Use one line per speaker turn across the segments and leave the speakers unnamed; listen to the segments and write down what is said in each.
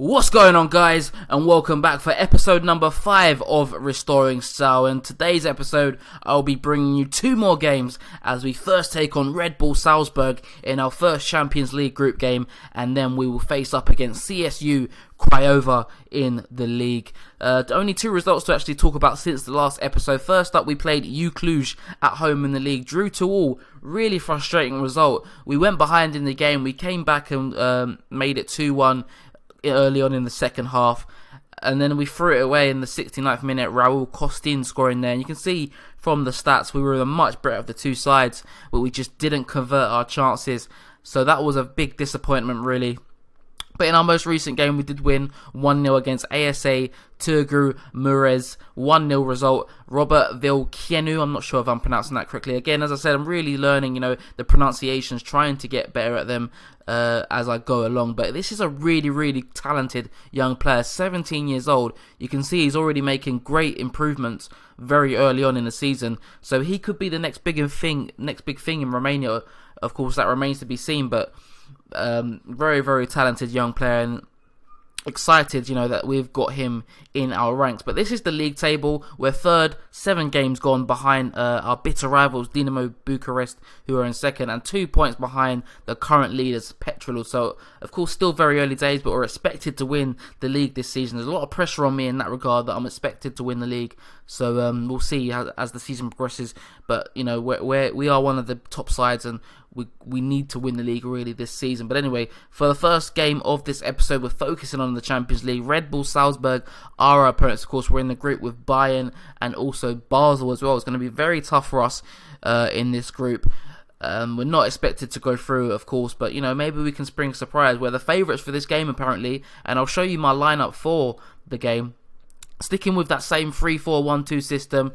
What's going on, guys, and welcome back for episode number 5 of Restoring Steaua. In today's episode, I'll be bringing you 2 more games as we first take on Red Bull Salzburg in our first Champions League group game, and then we will face up against CSU Craiova in the league. Only 2 results to actually talk about since the last episode. First up, we played U Cluj at home in the league, drew 2-2. Really frustrating result. We went behind in the game, we came back and made it 2-1 early on in the second half, and then we threw it away in the 69th minute. Raul Costin scoring there, and you can see from the stats we were the much better of the 2 sides, but we just didn't convert our chances, so that was a big disappointment really. But in our most recent game, we did win 1-0 against ASA Turgu Murez. 1-0 result. Robert Vilkienu, I'm not sure if I'm pronouncing that correctly. Again, as I said, I'm really learning, the pronunciations, trying to get better at them as I go along. But this is a really, really talented young player, 17 years old. You can see he's already making great improvements very early on in the season. So he could be the next big thing in Romania. Of course, that remains to be seen, but very, very talented young player, and excited, that we've got him in our ranks. But this is the league table. We're third, 7 games gone behind our bitter rivals Dinamo Bucharest, who are in second, and 2 points behind the current leaders Petrolul. So of course still very early days, but we're expected to win the league this season. There's a lot of pressure on me in that regard, that I'm expected to win the league. So we'll see as the season progresses. But we are one of the top sides, and we need to win the league really this season. But anyway, for the first game of this episode, we're focusing on the Champions League. Red Bull Salzburg are our opponents. Of course, we're in the group with Bayern and also Basel as well. It's going to be very tough for us in this group. We're not expected to go through, of course, but maybe we can spring a surprise. We're the favourites for this game apparently, and I'll show you my lineup for the game. Sticking with that same 3-4-1-2 system,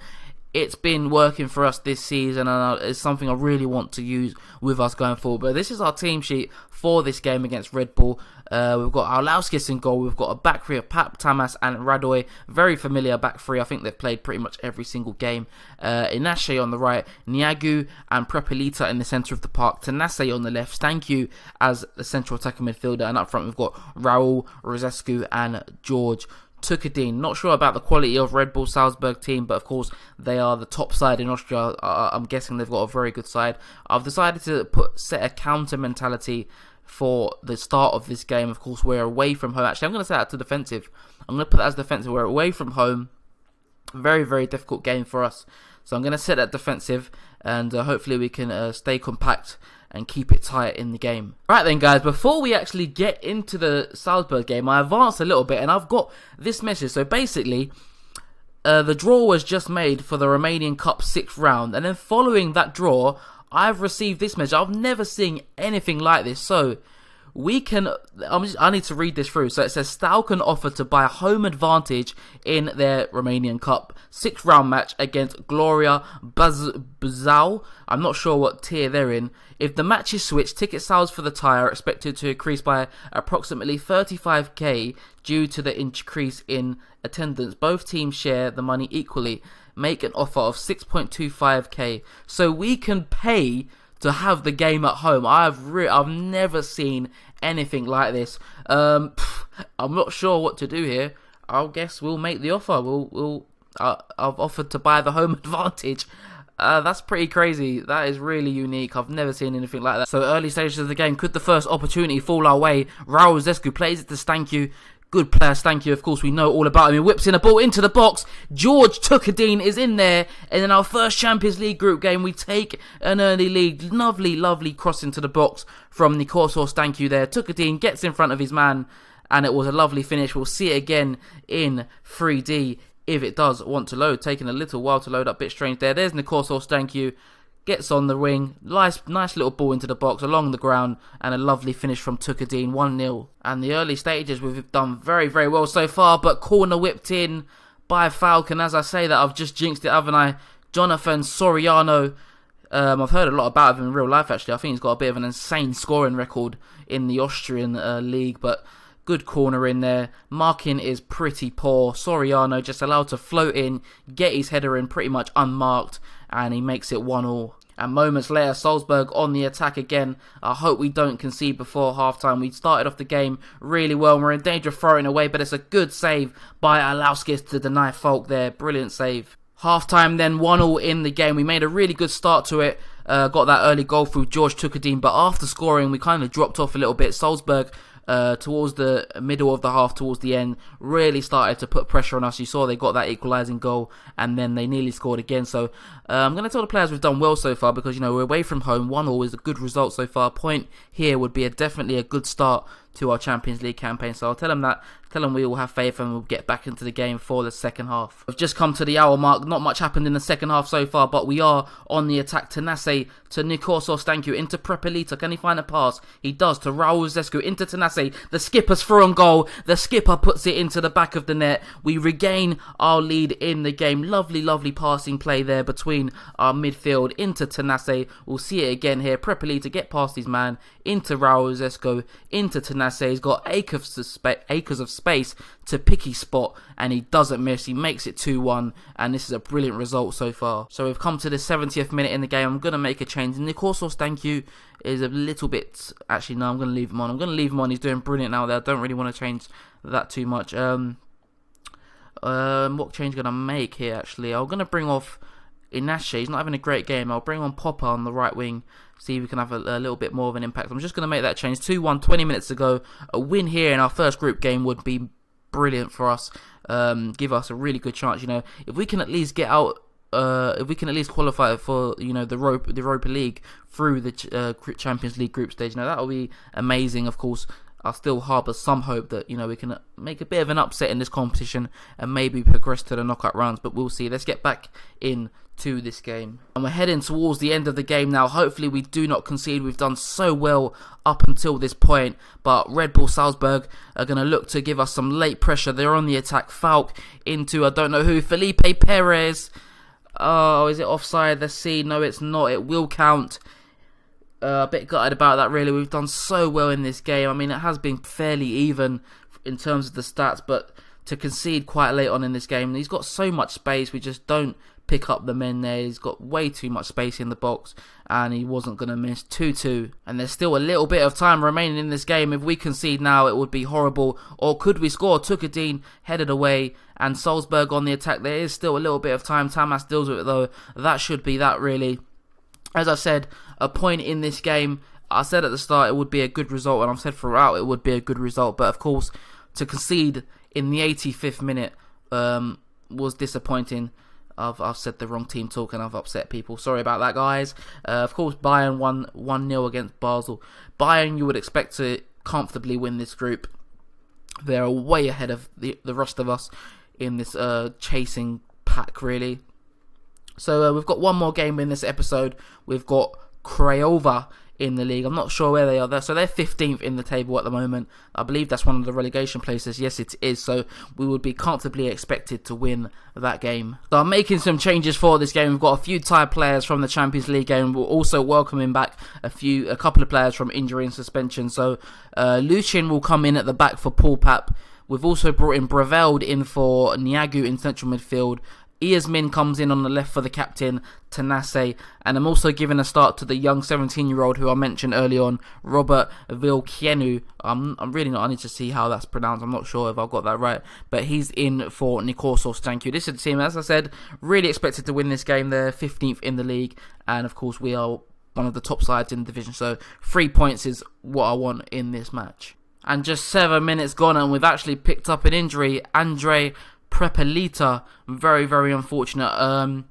it's been working for us this season, and it's something I really want to use with us going forward. But this is our team sheet for this game against Red Bull. We've got Arlauskis in goal. We've got a back 3 of Pap, Tamas and Radoy. Very familiar back 3. I think they've played pretty much every single game. Inache on the right, Niagu and Prepelita in the centre of the park, Tanase on the left, Stanku as the central attacking midfielder, and up front we've got Raul, Rozescu and George Tukadin. Not sure about the quality of Red Bull Salzburg team, but of course they are the top side in Austria. I'm guessing they've got a very good side. I've decided to set a counter mentality for the start of this game. Of course, we're away from home. Actually, I'm going to set that to defensive. I'm going to put that as defensive. We're away from home. Very, very difficult game for us. So I'm going to set that defensive, and hopefully we can stay compact and keep it tight in the game. Right then, guys, before we actually get into the Salzburg game, I advanced a little bit and I've got this message. So basically, the draw was just made for the Romanian Cup 6th round, and then following that draw, I've received this message. I've never seen anything like this. So we can, I need to read this through. So it says Steaua can offer to buy a home advantage in their Romanian Cup 6th round match against Gloria Buzău. I'm not sure what tier they're in. If the match is switched, ticket sales for the tie are expected to increase by approximately 35k due to the increase in attendance. Both teams share the money equally. Make an offer of 6.25k. So we can pay to have the game at home. I've never seen anything like this. I'm not sure what to do here. I guess we'll make the offer. I've offered to buy the home advantage. That's pretty crazy. That is really unique. I've never seen anything like that. So early stages of the game, could the first opportunity fall our way? Raul Rozescu plays it to Stanku. Good player, Stanku. Of course, we know all about him. He whips in a ball into the box. George Tukadin is in there. And in our first Champions League group game, we take an early lead. Lovely, lovely cross into the box from Nikosor Stanku there. Tukadin gets in front of his man, and it was a lovely finish. We'll see it again in 3D if it does want to load. Taking a little while to load up. Bit strange there. There's Nikosor Stanku. Gets on the wing, nice little ball into the box along the ground, and a lovely finish from Tukadin, 1-0. And the early stages we've done very, very well so far, but corner whipped in by Falcon. As I say that, I've just jinxed it, haven't I? Jonathan Soriano. I've heard a lot about him in real life actually. I think he's got a bit of an insane scoring record in the Austrian league, but good corner in there. Marking is pretty poor. Soriano just allowed to float in, get his header in pretty much unmarked, and he makes it 1-1. And moments later, Salzburg on the attack again. I hope we don't concede before half-time. We started off the game really well. We're in danger of throwing away, but it's a good save by Alauskis to deny Falk there. Brilliant save. Half-time then, 1-1 in the game. We made a really good start to it. Got that early goal through George Tukadin, but after scoring, we kind of dropped off a little bit. Salzburg, towards the middle of the half, towards the end, really started to put pressure on us. You saw they got that equalising goal, and then they nearly scored again. So I'm going to tell the players we've done well so far, because, you know, we're away from home. 1-1 is a good result so far. A point here would be definitely a good start to our Champions League campaign. So I'll tell them that. Tell them we will have faith and we'll get back into the game for the second half. We've just come to the hour mark. Not much happened in the second half so far, but we are on the attack. Tanase to Nikosos, thank you, into Prepelita. Can he find a pass? He does, to Raul Zescu, into Tanase. The skipper's through on goal. The skipper puts it into the back of the net. We regain our lead in the game. Lovely, lovely passing play there between our midfield into Tanase. We'll see it again here. Prepelita, get past his man, into Raul Zescu, into Tanase. He's got acres of space to pick his spot, and he doesn't miss. He makes it 2-1, and this is a brilliant result so far. So we've come to the 70th minute in the game. I'm going to make a change. Nikosos, thank you, is a little bit... Actually, no, I'm going to leave him on. I'm going to leave him on. He's doing brilliant now there. I don't really want to change that too much. What change going to make here, actually? I'm going to bring off Inache. He's not having a great game. I'll bring on Popper on the right wing. See if we can have a little bit more of an impact. I'm just going to make that change. 2-1, 20 minutes to go. A win here in our first group game would be brilliant for us. Give us a really good chance. You know, if we can at least get out, if we can at least qualify for, you know, the Europa League through the Champions League group stage, you know, that will be amazing. Of course, I still harbour some hope that, you know, we can make a bit of an upset in this competition and maybe progress to the knockout rounds, but we'll see. Let's get back in to this game. And we're heading towards the end of the game now. Hopefully we do not concede. We've done so well up until this point, but Red Bull Salzburg are going to look to give us some late pressure. They're on the attack. Falk into, I don't know who, Felipe Perez. Oh, is it offside? Let's see. No, it's not. It will count. A bit gutted about that, really. We've done so well in this game. I mean, it has been fairly even in terms of the stats, but to concede quite late on in this game, he's got so much space. We just don't pick up the men there. He's got way too much space in the box, and he wasn't going to miss. 2-2, and there's still a little bit of time remaining in this game. If we concede now, it would be horrible. Or could we score? Tukadin headed away, and Salzburg on the attack. There is still a little bit of time. Tamas deals with it, though. That should be that, really. As I said, a point in this game. I said at the start it would be a good result, and I've said throughout it would be a good result. But of course, to concede in the 85th minute was disappointing. I've said the wrong team talk and I've upset people. Sorry about that, guys. Of course, Bayern won 1-0 against Basel. Bayern, you would expect to comfortably win this group. They're way ahead of the rest of us in this chasing pack, really. So we've got one more game in this episode. We've got Craiova in the league. I'm not sure where they are. So they're 15th in the table at the moment. I believe that's one of the relegation places. Yes, it is. So we would be comfortably expected to win that game. So I'm making some changes for this game. We've got a few tied players from the Champions League game. We're also welcoming back a couple of players from injury and suspension. So Lucien will come in at the back for Paul Pap. We've also brought in Breveld in for Niagu in central midfield. Iasmin comes in on the left for the captain, Tanase, and I'm also giving a start to the young 17-year-old who I mentioned early on, Robert Vilkienu. I'm really not, I need to see how that's pronounced. I'm not sure if I've got that right, but he's in for Nikosos, thank you. This is the team, as I said, really expected to win this game. They're 15th in the league, and of course we are one of the top sides in the division, so 3 points is what I want in this match. And just 7 minutes gone, and we've actually picked up an injury. Andre Prepelita, very, very unfortunate. I'm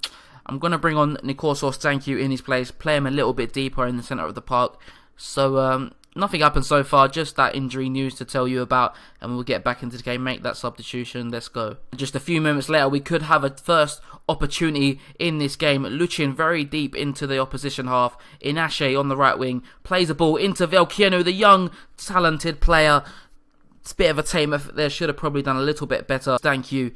going to bring on Nikosos, thank you, in his place, play him a little bit deeper in the centre of the park. So nothing happened so far, just that injury news to tell you about, and we'll get back into the game, make that substitution. Let's go. Just a few moments later, we could have a first opportunity in this game. Lucien very deep into the opposition half. Inache on the right wing plays the ball into Velkienu, the young talented player. It's a bit of a tame effort there. Should have probably done a little bit better. Thank you.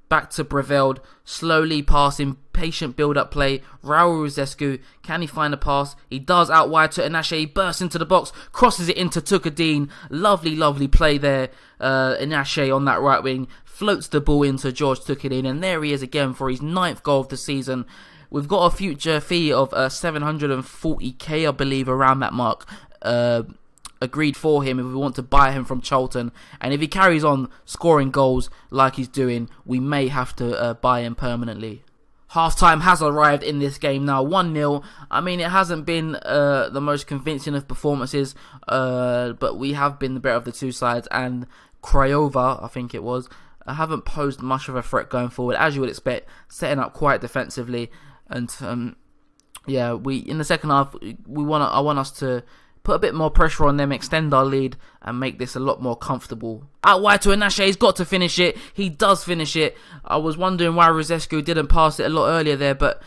Back to Breveld. Slowly passing. Patient build-up play. Raul Zescu. Can he find a pass? He does, out wide to Inache. He bursts into the box. Crosses it into Tukadin. Lovely, lovely play there. Inache on that right wing. Floats the ball into George Tukadin. And there he is again for his 9th goal of the season. we've got a future fee of 740k, I believe, around that mark, agreed for him if we want to buy him from Charlton. And if he carries on scoring goals like he's doing, we may have to buy him permanently. Half-time has arrived in this game now, 1-0. I mean, it hasn't been the most convincing of performances, but we have been the better of the two sides, and Craiova, I think it was, haven't posed much of a threat going forward, as you would expect, setting up quite defensively. And yeah, in the second half, I want us to put a bit more pressure on them, extend our lead, and make this a lot more comfortable. Out wide to Anashe, he's got to finish it. He does finish it. I was wondering why Rosescu didn't pass it a lot earlier there, but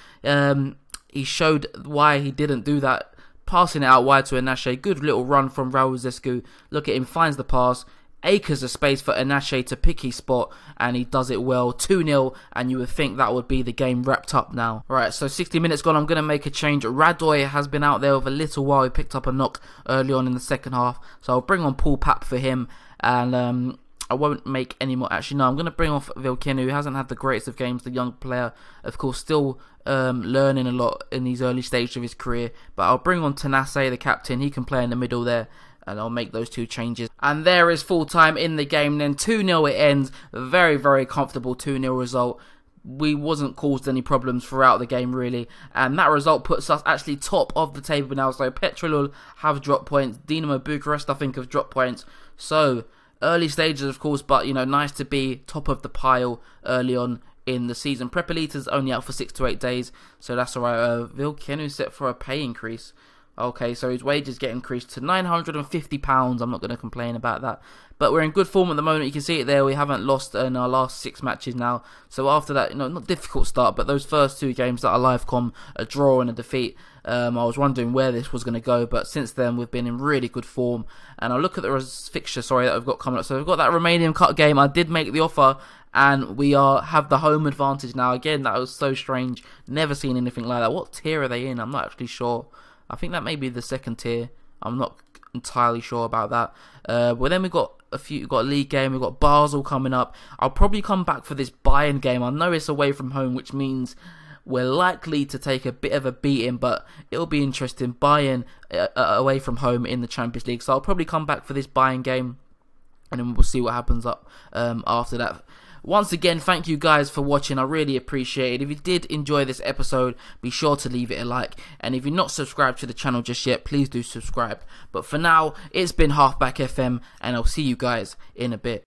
he showed why he didn't do that. Passing it out wide to Anashe. Good little run from Raul Rosescu. Look at him, finds the pass. Acres of space for Anashe to pick his spot, and he does it well. 2-0, and you would think that would be the game wrapped up now. Right, so 60 minutes gone, I'm going to make a change. Radoy has been out there with a little while. He picked up a knock early on in the second half, so I'll bring on Paul Papp for him, and I won't make any more. Actually, no, I'm going to bring off Vilkenu, who hasn't had the greatest of games. The young player, of course, still learning a lot in these early stages of his career, but I'll bring on Tanase, the captain. He can play in the middle there, and I'll make those two changes. And there is full time in the game then. 2-0 it ends. Very, very comfortable 2-0 result. We wasn't caused any problems throughout the game, really. And that result puts us actually top of the table now. So Petrolul have dropped points. Dinamo Bucharest, I think, have dropped points. So early stages, of course, but, you know, nice to be top of the pile early on in the season. Prepolita's only out for 6 to 8 days, so that's alright. Vilkenu set for a pay increase. Okay, so his wages get increased to £950. I'm not going to complain about that. But we're in good form at the moment. You can see it there. We haven't lost in our last 6 matches now. So after that, you know, not difficult start, but those first 2 games that are live com, a draw and a defeat, I was wondering where this was going to go. But since then, we've been in really good form. And I'll look at the fixture, that we've got coming up. So we've got that Romanian Cup game. I did make the offer, and we have the home advantage now. Again, that was so strange. Never seen anything like that. What tier are they in? I'm not actually sure. I think that may be the second tier. I'm not entirely sure about that. But then we've got a league game. We've got Basel coming up. I'll probably come back for this Bayern game. I know it's away from home, which means we're likely to take a bit of a beating, but it'll be interesting. Bayern away from home in the Champions League. So I'll probably come back for this Bayern game, and then we'll see what happens up after that. Once again, thank you guys for watching. I really appreciate it. If you did enjoy this episode, be sure to leave it a like. And if you're not subscribed to the channel just yet, please do subscribe. But for now, it's been Halfback FM, and I'll see you guys in a bit.